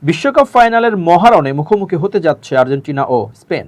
বিশ্বকাপ ফাইনালের মহারণে মুখোমুখি হতে যাচ্ছে আর্জেন্টিনা ও স্পেন।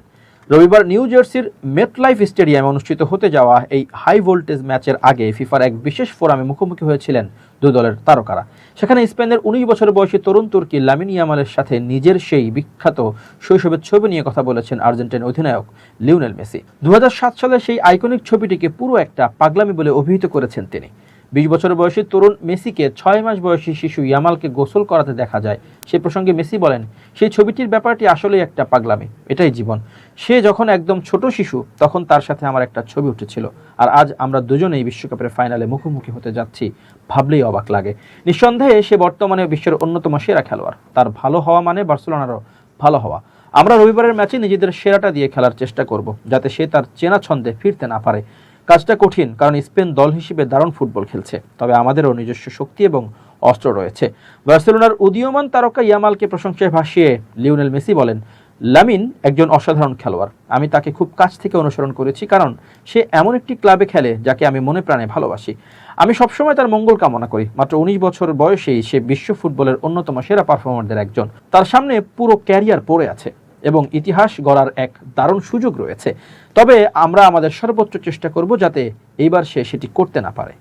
রবিবার নিউ জার্সির মেটলাইফ স্টেডিয়ামে অনুষ্ঠিত হতে যাওয়া এই হাই ভোল্টেজ ম্যাচের আগে ফিফার এক বিশেষ ফোরামে মুখোমুখি হয়েছিলেন দুই দলের তারকারা। সেখানে স্পেনের 19 বছর বয়সী তরুণ তুর্কি লামিন ইয়ামালের সাথে নিজের সেই বিখ্যাত শৈশবের ছবি নিয়ে কথা বলেছেন আর্জেন্টিনা অধিনায়ক লিওনেল মেসি। 2007 সালের সেই আইকনিক ছবিটিকে পুরো একটা পাগলামি বলে অভিহিত করেছেন তিনি। 20 বছর বয়সী তরুণ মেসিকে 6 মাস বয়সী শিশু ইয়ামালকে গোসল করাতে দেখা যায়। সেই প্রসঙ্গে মেসি বলেন, সেই ছবিটির ব্যাপারটি আসলেই একটা পাগলামি, এটাই জীবন। সে যখন একদম ছোট শিশু তখন তার সাথে আমার একটা ছবি উঠেছিল, আর আজ আমরা দুজনেই বিশ্বকাপের ফাইনালে মুখোমুখি হতে যাচ্ছি, ভাবলেই অবাক লাগে। নিঃসন্দেহে সে বর্তমানে বিশ্বের অন্যতম সেরা খেলোয়াড়। তার ভালো হওয়া মানে বার্সেলোনারও ভালো হওয়া। আমরা রবিবারের ম্যাচে নিজেদের সেরাটা দিয়ে খেলার চেষ্টা করব, যাতে সে তার চেনা ছন্দে ফিরতে না পারে। কাজটা কঠিন, কারণ স্পেন দল হিসেবে দারুণ ফুটবল খেলছে, তবে আমাদেরও নিজস্ব শক্তি এবং অস্ত্র রয়েছে। বার্সেলোনার উদীয়মান তারকা ইয়ামালকে প্রশংসায় ভাসিয়ে লিওনেল মেসি বলেন, লামিন একজন অসাধারণ খেলোয়াড়। আমি তাকে খুব কাছ থেকে অনুসরণ করেছি, কারণ সে এমন একটি ক্লাবে খেলে যাকে আমি মনে প্রাণে ভালোবাসি। আমি সবসময় তার মঙ্গল কামনা করি। মাত্র 19 বছর বয়সেই সে বিশ্ব ফুটবলের অন্যতম সেরা পারফর্মারদের একজন। তার সামনে পুরো ক্যারিয়ার পড়ে আছে এবং ইতিহাস গড়ার এক দারুণ সুযোগ রয়েছে। তবে আমরা আমাদের সর্বোচ্চ চেষ্টা করব যাতে এইবার সে সেটি করতে না পারে।